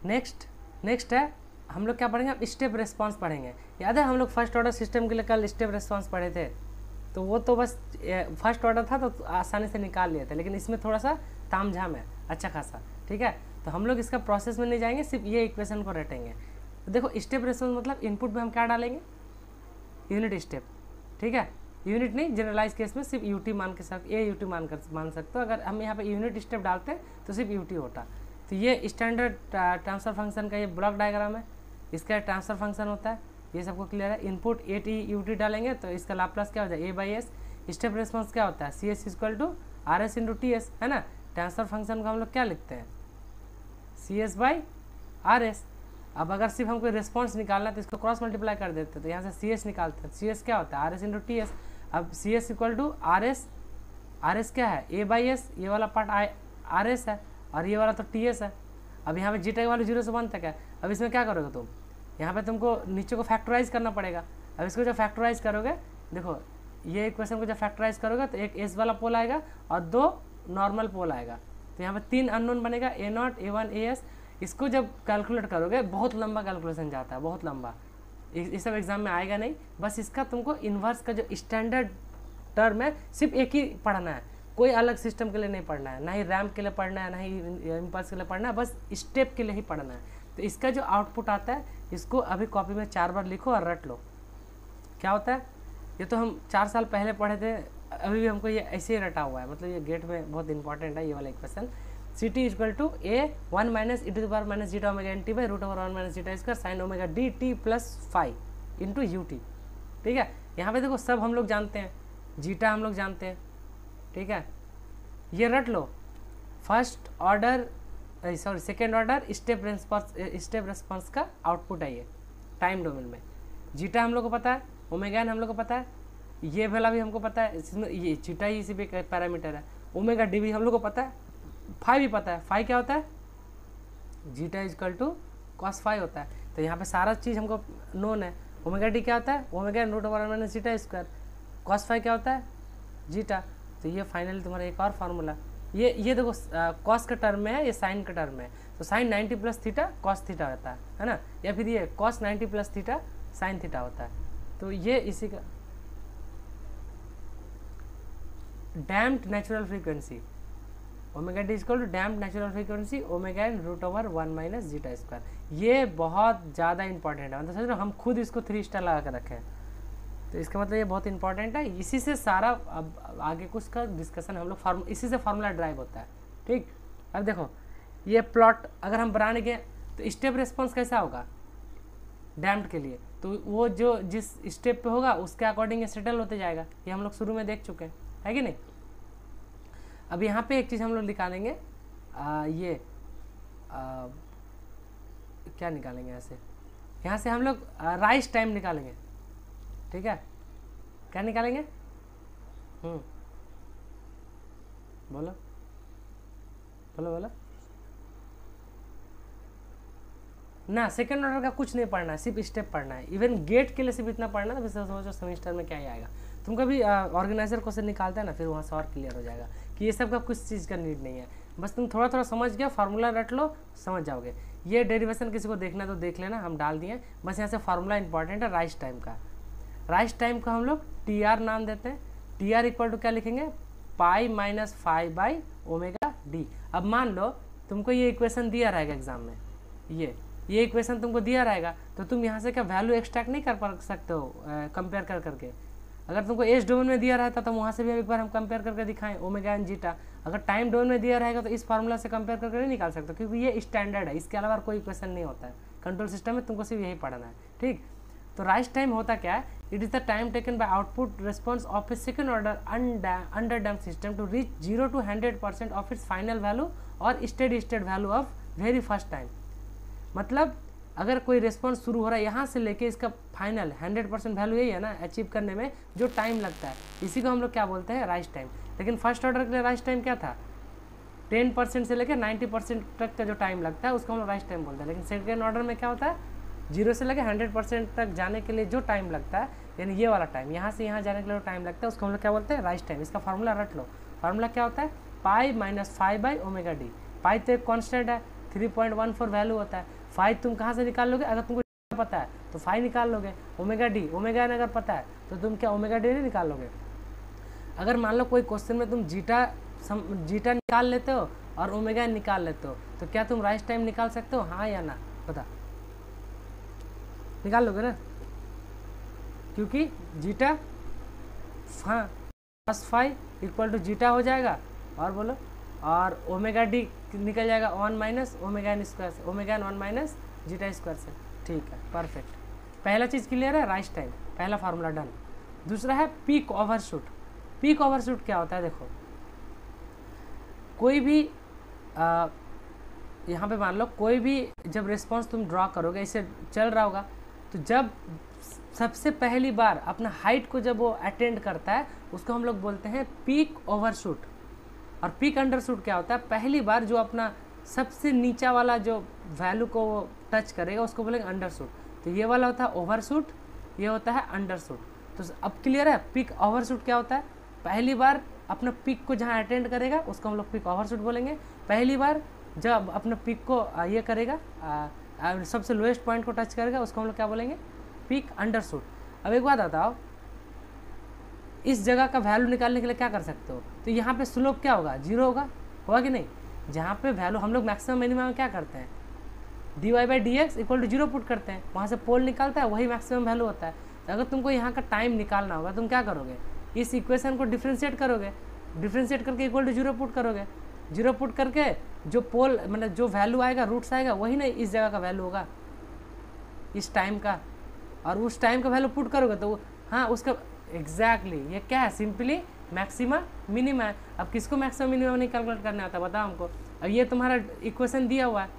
Next है हम लोग क्या पढ़ेंगे, अब स्टेप रिस्पॉन्स पढ़ेंगे। याद है हम लोग फर्स्ट ऑर्डर सिस्टम के लिए कल स्टेप रिस्पॉन्स पढ़े थे, तो वो तो बस फर्स्ट ऑर्डर था तो आसानी से निकाल लिए थे, लेकिन इसमें थोड़ा सा तामझाम है अच्छा खासा, ठीक है। तो हम लोग इसका प्रोसेस में नहीं जाएंगे, सिर्फ ये इक्वेशन को रटेंगे। तो देखो स्टेप रिस्पॉन्स मतलब इनपुट में हम क्या डालेंगे, यूनिट स्टेप, ठीक है। यूनिट नहीं, जनरलाइज केस में सिर्फ यूटी मान के साथ ए यूटी मान सकते हो। अगर हम यहाँ पे यूनिट स्टेप डालते हैं तो सिर्फ यूटी होता। तो ये स्टैंडर्ड ट्रांसफर फंक्शन का ये ब्लॉक डायग्राम है, इसका ट्रांसफर फंक्शन होता है, ये सबको क्लियर है। Input a t u t डालेंगे तो इसका लाप्लास क्या हो जाए, a by s. Step response क्या होता है, c S equal to R S into T s, है ना। ट्रांसफर फंक्शन को हम लोग क्या लिखते हैं, c s by r s. अब अगर सिर्फ हमको रिस्पॉन्स निकालना है तो इसको क्रॉस मल्टीप्लाई कर देते हैं, तो यहाँ से सी एस निकालते हैं। सी एस क्या होता है, R S into T S. अब C S equal to are S क्या है, ए बाई एस, ये वाला पार्ट आर एस है और ये वाला तो टी एस है। अब यहाँ पे जी टेक वाली 0 से 1 तक है। अब इसमें क्या करोगे तुम, यहाँ पे तुमको नीचे को फैक्टराइज करना पड़ेगा। अब इसको जब फैक्टराइज करोगे, देखो ये इक्वेशन को जब फैक्टराइज करोगे तो एक एस वाला पोल आएगा और 2 नॉर्मल पोल आएगा। तो यहाँ पे 3 अननोन बनेगा, A not, A one, A S. इसको जब कैलकुलेट करोगे बहुत लंबा कैलकुलेशन जाता है, बहुत लंबा, इस सब एग्जाम में आएगा नहीं। बस इसका तुमको इन्वर्स का जो स्टैंडर्ड टर्म है सिर्फ एक ही पढ़ना है, कोई अलग सिस्टम के लिए नहीं पढ़ना है, ना ही रैम के लिए पढ़ना है, ना ही इम्पल्स के लिए पढ़ना है, बस स्टेप के लिए ही पढ़ना है। तो इसका जो आउटपुट आता है इसको अभी कॉपी में 4 बार लिखो और रट लो। क्या होता है, ये तो हम 4 साल पहले पढ़े थे, अभी भी हमको ये ऐसे ही रटा हुआ है, मतलब ये गेट में बहुत इंपॉर्टेंट है ये वाला equation. C T equal to A 1 minus E to the power minus zeta omega N T by root over 1 minus zeta square sine omega D T plus phi into u t, ठीक है। यहाँ पे देखो सब हम लोग जानते हैं, जीटा हम लोग जानते हैं, ठीक है। ये रट लो, first order sorry second order step response का आउटपुट है ये टाइम डोमेन में। जीटा हम लोग को पता है, ओमेगा एन हम लोग को पता है, ये वाला भी हमको पता है, इसमें ये जीटा ही इसी पे पैरामीटर है। ओमेगा डी भी हम लोग को पता है, फाइव भी पता है। फाइव क्या होता है, zeta equal to cos phi होता है। तो यहाँ पे सारा चीज़ हमको नोन है। ओमेगा डी क्या होता है, omega n root over one minus zeta square. Cos phi क्या होता है, जीटा। तो ये फाइनली तुम्हारा एक और फार्मूला, ये देखो कॉस का टर्म में है, ये साइन का टर्म में है। तो sine 90 plus theta cos theta होता है ना, या फिर ये cos 90 plus theta sine theta होता है। तो ये इसी का damped natural frequency, omega d equal to damped natural frequency omega n root over 1 minus zeta square. ये बहुत ज़्यादा इंपॉर्टेंट है, मतलब समझ लो हम खुद इसको 3 स्टार लगा कर रखे हैं। तो इसका मतलब ये बहुत इंपॉर्टेंट है, इसी से सारा अब आगे कुछ का डिस्कशन हम लोग इसी से फार्मूला ड्राइव होता है, ठीक। अब देखो ये प्लॉट अगर हम बनाने के तो स्टेप रिस्पॉन्स कैसा होगा डैम्प्ड के लिए, तो वो जो जिस स्टेप पे होगा उसके अकॉर्डिंग ये सेटल होते जाएगा। ये हम लोग शुरू में देख चुके हैं, है कि नहीं। अब यहाँ पे एक चीज़ हम लोग निकालेंगे, क्या निकालेंगे ऐसे, यहाँ से हम लोग राइज टाइम निकालेंगे, ठीक है। क्या निकालेंगे, बोलो बोलो बोलो ना। सेकंड ऑर्डर का कुछ नहीं पढ़ना है, सिर्फ स्टेप पढ़ना है। इवन गेट के लिए सिर्फ इतना पढ़ना है, फिर समझो सेमेस्टर में क्या ही आएगा। तुम कभी ऑर्गेनाइजर क्वेश्चन निकालता है ना, फिर वहाँ से और क्लियर हो जाएगा कि ये सब का कुछ चीज़ का नीड नहीं है। बस तुम थोड़ा थोड़ा समझ गया, फार्मूला रट लो, समझ जाओगे। ये डेरिवेशन किसी को देखना तो देख लेना, हम डाल दिए। बस यहाँ से फार्मूला इंपॉर्टेंट है राइज टाइम का। राइज टाइम को हम लोग टी आर नाम देते हैं। टी आर इक्वल टू क्या लिखेंगे, पाई माइनस 5 बाई ओमेगा डी। अब मान लो तुमको ये इक्वेशन दिया रहेगा एग्जाम में, ये इक्वेशन तुमको दिया रहेगा, तो तुम यहाँ से क्या वैल्यू एक्सट्रैक्ट नहीं कर सकते हो कंपेयर कर करके। अगर तुमको एज डोमेन में दिया रहता तो वहाँ से भी एक बार हम कंपेयर करके दिखाएं ओमेगा एन जीटा। अगर टाइम डोमेन में दिया रहेगा तो इस फार्मूला से कंपेयर करके नहीं निकाल सकते, क्योंकि ये स्टैंडर्ड है, इसके अलावा कोई इक्वेशन नहीं होता है। कंट्रोल सिस्टम में तुमको सिर्फ यही पढ़ना है, ठीक। तो राइज टाइम होता क्या है, it is the time taken by output response of a second order under damped system to reach 0 to 100% of its final value और steady state value of very first time. मतलब अगर कोई response शुरू हो रहा है यहाँ से लेके इसका फाइनल 100% वैल्यू यही है ना अचीव करने में जो टाइम लगता है, इसी को हम लोग क्या बोलते हैं, राइज टाइम। लेकिन फर्स्ट ऑर्डर के लिए राइज टाइम क्या था, 10% से लेकर 90% तक का जो टाइम लगता है उसको हम लोग राइज टाइम बोलते हैं। लेकिन सेकेंड ऑर्डर में क्या होता है, 0 से लेकर 100% तक जाने के लिए जो टाइम लगता है, यानी ये वाला टाइम, यहाँ से यहाँ जाने के लिए जो टाइम लगता है उसको हम लोग क्या बोलते हैं, राइज टाइम। इसका फार्मूला रट लो। फार्मूला क्या होता है, pi minus 5 by omega D. Pi तो एक कॉन्स्टेंट है, 3.14 वैल्यू होता है। फाई तुम कहाँ से निकाल लोगे? अगर तुमको पता है तो फाई निकाल लोगे। ओमेगा डी, ओमेगा एन अगर पता है तो तुम क्या ओमेगा डी नहीं निकाल लोगे? अगर मान लो कोई क्वेश्चन में तुम जीटा निकाल लेते हो और ओमेगा एन निकाल लेते हो, तो क्या तुम राइज टाइम निकाल सकते हो? हाँ या ना? बता, निकाल लोगे ना? क्योंकि जीटा, हाँ, plus phi equal to zeta हो जाएगा, और बोलो, और ओमेगा डी निकल जाएगा 1 माइनस ओमेगा एन स्क्वायर से, omega n 1 minus zeta square से। ठीक है, परफेक्ट। पहला चीज़ क्लियर है, राइज टाइम, पहला फार्मूला डन। दूसरा है पीक ओवरशूट। पीक ओवरशूट क्या होता है? देखो, कोई भी यहाँ पे मान लो कोई भी जब रिस्पॉन्स तुम ड्रॉ करोगे, इसे चल रहा होगा, तो जब सबसे पहली बार अपना हाइट को जब वो अटेंड करता है उसको हम लोग बोलते हैं पीक ओवरशूट। और पीक अंडरशूट क्या होता है? पहली बार जो अपना सबसे नीचा वाला जो वैल्यू को वो टच करेगा उसको बोलेंगे अंडरशूट। तो ये वाला होता है ओवरशूट, ये होता है अंडरशूट। तो अब क्लियर है पीक ओवरशूट क्या होता है? पहली बार अपना पीक को जहाँ अटेंड करेगा उसको हम लोग पीक ओवरशूट बोलेंगे। पहली बार जब अपना पीक को ये करेगा, सबसे लोएस्ट पॉइंट को टच करेगा, उसको हम लोग क्या बोलेंगे? पीक अंडरशूट। अब एक बात बताओ, इस जगह का वैल्यू निकालने के लिए क्या कर सकते हो? तो यहाँ पे स्लोप क्या होगा? 0 होगा कि नहीं? जहाँ पे वैल्यू हम लोग मैक्सिमम मिनिमम में क्या करते हैं? dy/dx इक्वल टू 0 पुट करते हैं, वहाँ से पोल निकालता है, वही मैक्सिमम वैल्यू होता है। तो अगर तुमको यहाँ का टाइम निकालना होगा, तुम क्या करोगे? इस इक्वेशन को डिफ्रेंशिएट करोगे, डिफ्रेंशिएट करके इक्वल टू 0 पुट करोगे। 0 पुट करके जो पोल मतलब जो वैल्यू आएगा, रूट्स आएगा, वही ना इस जगह का वैल्यू होगा, इस टाइम का। और उस टाइम का वैल्यू पुट करोगे तो हाँ उसका एग्जैक्टली ये क्या है? सिंपली मैक्सिमा मिनिमा है। अब किसको मैक्सिमम मिनिमम नहीं कैलकुलेट करना आता बताओ हमको। अब ये तुम्हारा इक्वेशन दिया हुआ है,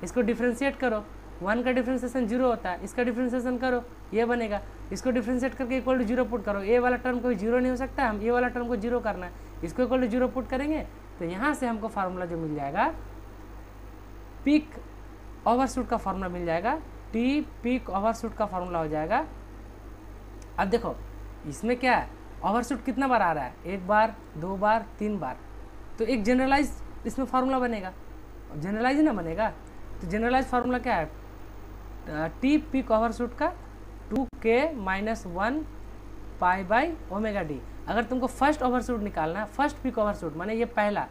इसको डिफ्रेंशिएट करो। 1 का डिफ्रेंशिएशन 0 होता है, इसका डिफ्रेंशिएशन करो, ये बनेगा। इसको डिफ्रेंशिएट करके इक्वल टू 0 पुट करो, ये वाला टर्म कोई 0 नहीं हो सकता, हम ये वाला टर्म को 0 करना है, इसको इक्वल टू 0 पुट करेंगे तो यहाँ से हमको फार्मूला जो मिल जाएगा, पीक ओवरशूट का फार्मूला मिल जाएगा। टी पीक ओवरशूट का फार्मूला हो जाएगा। अब देखो इसमें क्या है, ओवरशूट कितना बार आ रहा है? 1 बार, 2 बार, 3 बार। तो एक जनरलाइज इसमें फार्मूला बनेगा, जनरलाइज ही ना बनेगा। तो जनरलाइज फार्मूला क्या है? टी पीक ओवरशूट का 2k-1 पाई ओमेगा डी। अगर तुमको फर्स्ट ओवरशूट निकालना है, फर्स्ट पीक ओवरशूट माने ये पहला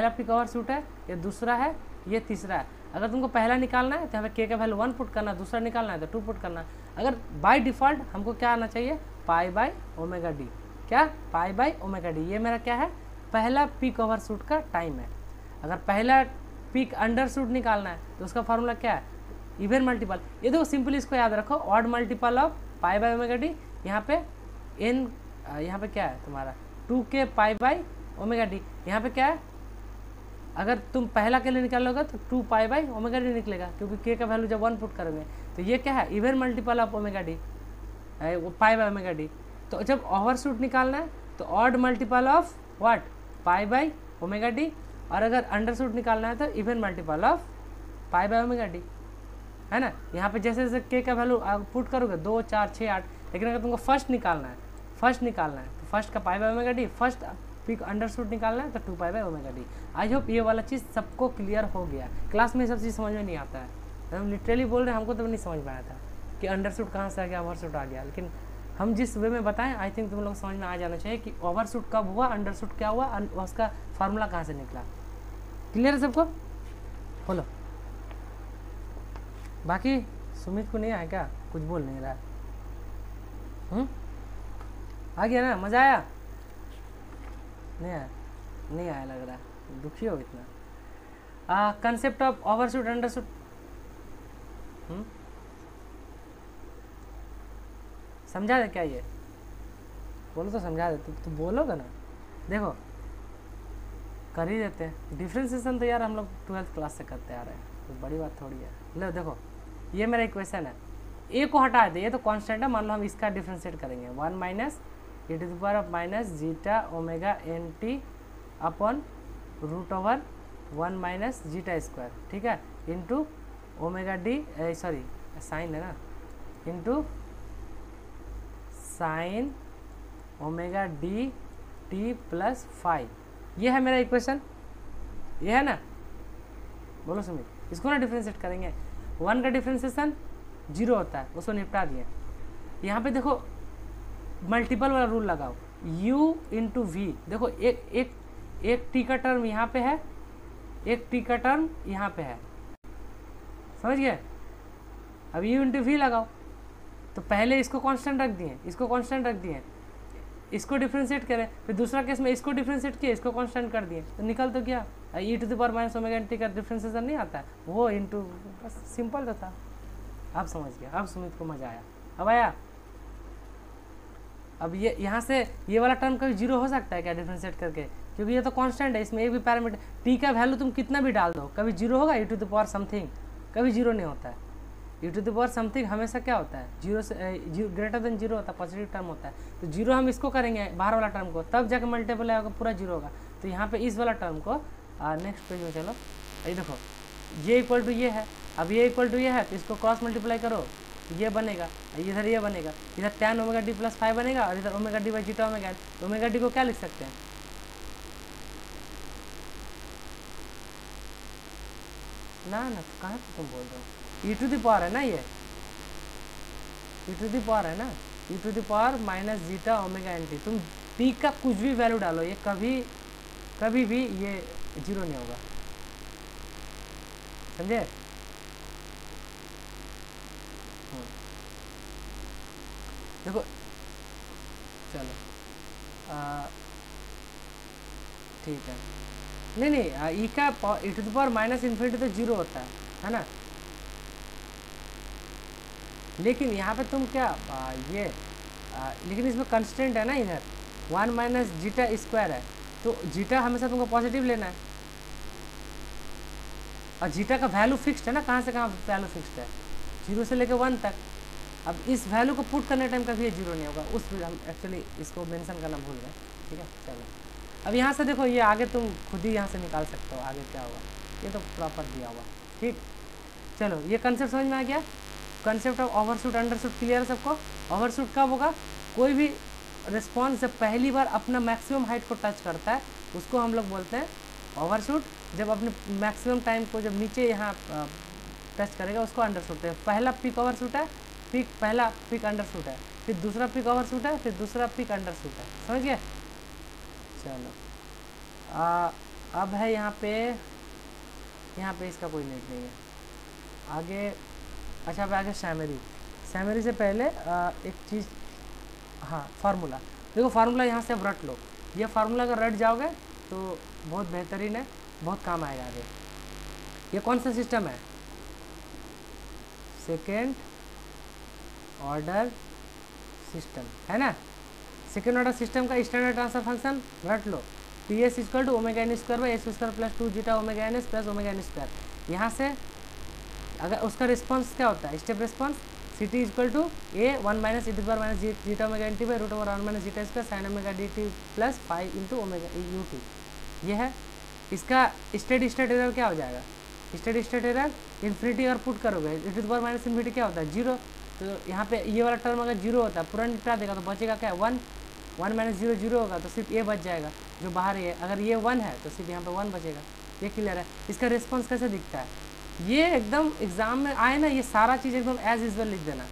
पीक ओवरशूट है, ये दूसरा है, ये तीसरा है। अगर तुमको पहला निकालना है तो यहाँ पे k का वैल्यू 1 पुट करना, दूसरा निकालना है तो 2 पुट करना। अगर बाय डिफ़ॉल्ट हमको क्या आना चाहिए? Pi omega D. क्या? Pi omega D. ये मेरा क्या है? पहला पीक ओवरशूट का टाइम है। अगर पहला पीक अंडरशूट निकालना है तो उसका फार्मूला क्या है? Even multiple. ये देखो सिंपली इसको याद रखो, odd multiple of pi omega D. यहाँ पे n, यहाँ पे क्या है तुम्हारा? 2k पाई ओमेगा डी। यहाँ पे क्या है? अगर तुम पहला के लिए निकालोगे तो 2 पाई ओमेगा डी निकलेगा, क्योंकि k का वैल्यू जब 1 पुट करोगे तो ये क्या है? Even multiple of omega D, pi omega D. तो जब ओवरशूट निकालना है तो odd multiple of what? Pi omega D. और अगर अंडरशूट निकालना है तो even multiple of pi omega D, है ना। यहाँ पे जैसे जैसे k का वैल्यू पुट करोगे 2, 4, 6, 8। लेकिन अगर तुमको फर्स्ट निकालना है तो फर्स्ट का pi omega D, first peak undershoot निकालना है तो 2 pi omega D. I hope ये वाला चीज़ सबको क्लियर हो गया। क्लास में सब चीज़ समझ में नहीं आता है, हम लिटरली बोल रहे हैं, हमको तो नहीं समझ में आया था कि अंडरशूट कहाँ से आ गया, ओवरशूट आ गया। लेकिन हम जिस वे में बताएं, आई थिंक तुम लोग समझ में आ जाना चाहिए कि ओवरशूट कब हुआ, अंडरशूट क्या हुआ, उसका फार्मूला कहाँ से निकला। क्लियर है सबको? बोलो। बाकी सुमित को नहीं आया क्या? कुछ बोल नहीं रहा। आ गया ना? मज़ा आया? नहीं आया लग रहा, दुखी हो इतना। कंसेप्ट ऑफ ओवरशूट अंडरशूट समझा दे क्या? ये बोलो तो समझा दे। तो बोलोगे ना? देखो कर ही देते हैं। डिफ्रेंशिएशन तो यार हम लोग 12th क्लास से करते आ रहे हैं, तो बड़ी बात थोड़ी है। लो देखो ये मेरा इक्वेशन है, ए को हटा दे, ये तो कांस्टेंट है। मान लो हम इसका डिफ्रेंशिएट करेंगे, 1 minus e to the power of minus zeta omega N t upon root over 1 minus zeta square, ठीक है, into omega d, sorry sine है ना, into sine omega D T plus 5। ये है मेरा इक्वेशन, ये है ना? बोलो सुमित, इसको ना डिफ्रेंशिएट करेंगे। 1 का डिफ्रेंशिएशन 0 होता है, उसको निपटा दिए। यहाँ पे देखो मल्टीपल वाला रूल लगाओ, u इंटू वी। देखो एक t का टर्म यहाँ पे है, एक t का टर्म यहाँ पे है, समझ गए। अब u इंटू वी लगाओ, तो पहले इसको कांस्टेंट रख दिए, इसको कांस्टेंट रख दिए, इसको डिफ्रेंशिएट करें, फिर दूसरा केस में इसको डिफ्रेंशिएट किए, इसको कांस्टेंट कर दिए, तो निकल तो क्या e to the power minus omega N t का डिफ्रेंशिएशन नहीं आता है, वो इंटू, बस सिंपल तो था। आप समझ गया, अब सुमित को मजा आया, अब आया। अब ये यहाँ से ये वाला टर्म कभी 0 हो सकता है क्या डिफ्रेंशिएट करके, क्योंकि ये तो कांस्टेंट है, इसमें एक भी पैरामीटर t का वैल्यू तुम कितना भी डाल दो कभी 0 होगा। e to the power something कभी 0 नहीं होता है, e to the power something हमेशा क्या होता है 0 से ग्रेटर देन 0 होता है, पॉजिटिव टर्म होता है। तो 0 हम इसको करेंगे बाहर वाला टर्म को, तब जाकर मल्टीपल आएगा पूरा 0 होगा। तो यहाँ पे इस वाला टर्म को नेक्स्ट पेज में चलो, ये देखो ये इक्वल टू ये है, अब ये इक्वल टू ये है, तो इसको क्रॉस मल्टीप्लाई करो, ये बनेगा, इधर ये बनेगा, इधर tan ओमेगा डी प्लस 5 बनेगा, और इधर omega d by zeta omega n. तो ओमेगा डी को क्या लिख सकते हैं, ना तो कहाँ से तुम बोल रहे हो, ई टू द पावर है ना, ये ई टू द पावर है ना, E to the power minus zeta omega N T. तुम टी का कुछ भी वैल्यू डालो, ये कभी भी ये 0 नहीं होगा, समझे। देखो चलो ठीक है, नहीं ई का e to the power minus infinity तो 0 होता है ना, लेकिन यहाँ पे तुम क्या लेकिन इसमें कंस्टेंट है ना, इधर 1 माइनस जीटा स्क्वायर है, तो जीटा हमेशा तुमको पॉजिटिव लेना है, और जीटा का वैल्यू फिक्स्ड है ना, कहाँ से कहाँ वैल्यू फिक्स्ड है, 0 से लेकर 1 तक। अब इस वैल्यू को पुट करने टाइम कभी ये 0 नहीं होगा, उस हम एक्चुअली इसको मेंशन करना भूल गए, ठीक है। चलो अब यहाँ से देखो, ये आगे तुम खुद ही यहाँ से निकाल सकते हो आगे क्या होगा, ये तो प्रॉपर दिया हुआ, ठीक। चलो ये कंसेप्ट समझ में आ गया, कंसेप्ट ऑफ ओवरशूट अंडरशूट क्लियर है सबको। ओवरशूट कब होगा, कोई भी रिस्पॉन्स जब पहली बार अपना मैक्सिमम हाइट को टच करता है उसको हम लोग बोलते हैं ओवरशूट। जब अपने मैक्सिमम टाइम को जब नीचे यहाँ टच करेगा उसको अंडरशूट है। पहला पिक ओवरशूट है, पहला पिक अंडरशूट है, फिर दूसरा पिक ओवरशूट है, फिर दूसरा पिक अंडरशूट है, समझ गए। चलो अब है यहाँ पे इसका कोई नीड नहीं है आगे। अच्छा अब आगे सैमरी से पहले एक चीज़, हाँ फार्मूला देखो, फार्मूला यहाँ से अब रट लो, ये फार्मूला अगर रट जाओगे तो बहुत बेहतरीन है, बहुत काम आएगा आगे। ये कौन सा सिस्टम है, सेकेंड ऑर्डर सिस्टम है ना। सेकेंड ऑर्डर सिस्टम का स्टैंडर्ड ट्रांसफर फंक्शन रट लो, P S equal to omega N square by S square plus 2 zeta omega N S plus omega N square. यहाँ से अगर उसका रिस्पॉन्स क्या होता है, step response C T equal to A 1 minus E to power minus zeta omega N T by root over 1 minus zeta square sine omega D T plus 5 into omega U T. ये है इसका steady state error क्या हो जाएगा, steady state error infinity अगर put करोगे ई to power minus infinity क्या होता है 0, तो यहाँ पे ये वाला टर्म अगर 0 होता है पूरा निपटा देगा तो बचेगा क्या 1 माइनस 0 0 होगा, तो सिर्फ ये बच जाएगा जो बाहर है। अगर ये 1 है तो सिर्फ यहाँ पे 1 बचेगा। ये क्लियर है। इसका रिस्पॉन्स कैसे दिखता है, ये एकदम एग्जाम में आए ना, ये सारा चीज़ एकदम एज यूजुअल लिख देना।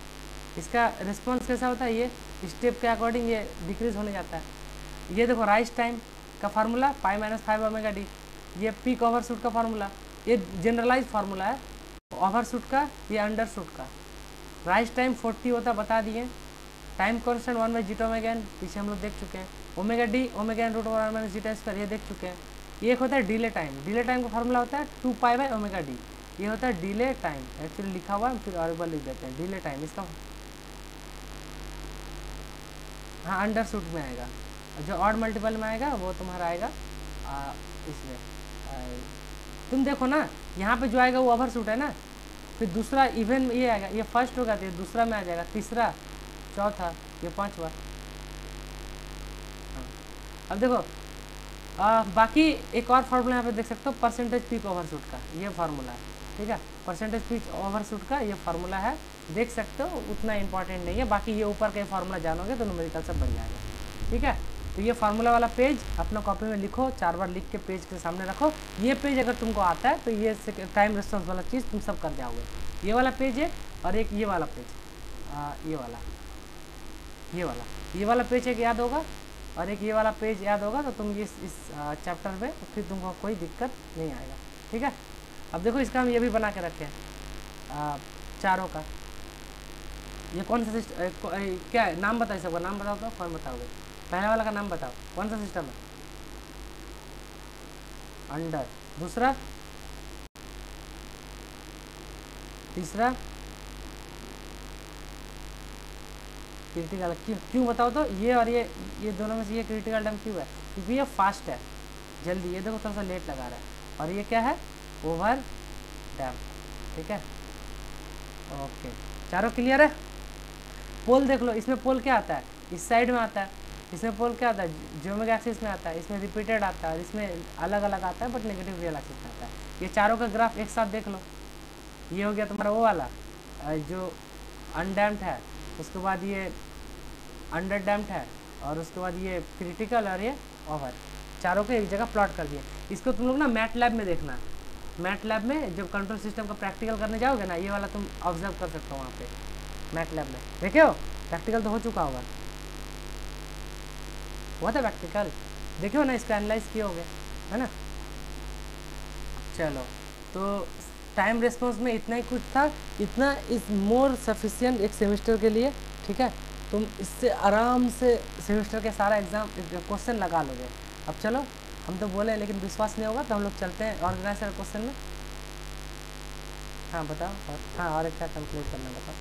इसका रिस्पॉन्स कैसा होता है, ये स्टेप के अकॉर्डिंग ये डिक्रीज होने जाता है। ये देखो राइज टाइम का फार्मूला पाई माइनस 5 ओमेगा डी, ये पीक ओवरशूट का फार्मूला, ये जनरलाइज फार्मूला है ओवरशूट का, ये अंडरशूट का। राइज टाइम 40 होता बता दिए, time constant 1 by zeta omega n पीछे हम लोग देख चुके हैं, omega d omega n root over 1 minus zeta square ये देख चुके हैं। ये होता है डिले टाइम, डिले टाइम का फार्मूला होता है 2 पाई बाई ओमेगा डी, ये होता है डिले टाइम, एक्चुअली लिखा हुआ है फिर और एक बार लिख देते हैं डिले टाइम इसका, हाँ अंडरशूट में आएगा। जो ऑड मल्टीपल में आएगा वो तुम्हारा आएगा इसमें, तुम देखो ना यहाँ पे जो आएगा वो ओवरशूट है ना, फिर दूसरा इवन ये आएगा, ये फर्स्ट होगा तो ये दूसरा में आ जाएगा, तीसरा चौथा ये पांचवा। अब देखो बाकी एक और फार्मूला यहाँ पे देख सकते हो परसेंटेज पीक ओवरशूट का, ये फार्मूला है, ठीक है। परसेंटेज पीक ओवरशूट का ये फार्मूला है, देख सकते हो, उतना इंपॉर्टेंट नहीं है। बाकी ये ऊपर का फार्मूला जानोगे तो न्यूमेरिकल सब बन जाएगा, ठीक है। तो ये फार्मूला वाला पेज अपना कॉपी में लिखो, 4 बार लिख के पेज के सामने रखो। ये पेज अगर तुमको आता है तो ये टाइम रिस्पॉन्स वाला चीज़ तुम सब कर जाओगे। ये वाला पेज है और एक ये वाला पेज, ये वाला पेज एक याद होगा और एक ये वाला पेज याद होगा, तो तुम इस चैप्टर में फिर तुमको कोई दिक्कत नहीं आएगा। ठीक है, अब देखो इसका हम ये भी बना के रखे हैं चारों का। ये कौन सा क्या है, नाम बताओ सबका नाम बताओ, तो कौन बताओगे? पहले वाला का नाम बताओ, कौन सा सिस्टम है? अंडर। दूसरा, तीसरा क्रिटिकल। क्यों बताओ तो? ये और ये दोनों में से ये क्रिटिकल टाइम क्यों है? क्योंकि ये फास्ट है, जल्दी। ये देखो थोड़ा सा लेट लगा रहा है। और ये क्या है? Over dam. ठीक है, ओके, चारों क्लियर है? पोल देख लो, इसमें पोल क्या आता है? इस साइड में आता है। इसमें पोल क्या आता है? ज्योमेट्रिक एक्सिस में आता है। इसमें रिपीटेड आता है, इसमें अलग अलग आता है, बट नेगेटिव रियल एक्सिस में आता है। ये चारों का ग्राफ एक साथ देख लो। ये हो गया तुम्हारा वो वाला जो अनडैम्प्ड है, उसके बाद ये अंडर डैम्प्ड है, और उसके बाद ये क्रिटिकल और ये ओवर, चारों को एक जगह प्लॉट कर दिए। इसको तुम लोग ना मैटलैब में देखना। मैटलैब में जब कंट्रोल सिस्टम का प्रैक्टिकल करने जाओगे ना, ये वाला तुम ऑब्जर्व कर सकते हो वहाँ पे मैटलैब में। देखे हो? प्रैक्टिकल तो हो चुका होगा, हुआ था प्रैक्टिकल, देखे हो ना? इसको एनालाइज किए होगे, है ना? चलो, तो टाइम रिस्पॉन्स में इतना ही कुछ था। इतना इज मोर सफिशिएंट एक सेमेस्टर के लिए। ठीक है, तुम इससे आराम से सेमेस्टर के सारा एग्जाम क्वेश्चन लगा लोगे। अब चलो, हम तो बोले लेकिन विश्वास नहीं होगा, तो हम लोग चलते हैं ऑर्गेनाइजर क्वेश्चन में। हाँ बताओ। हाँ, और एक क्या कंप्लीट करना बताओ।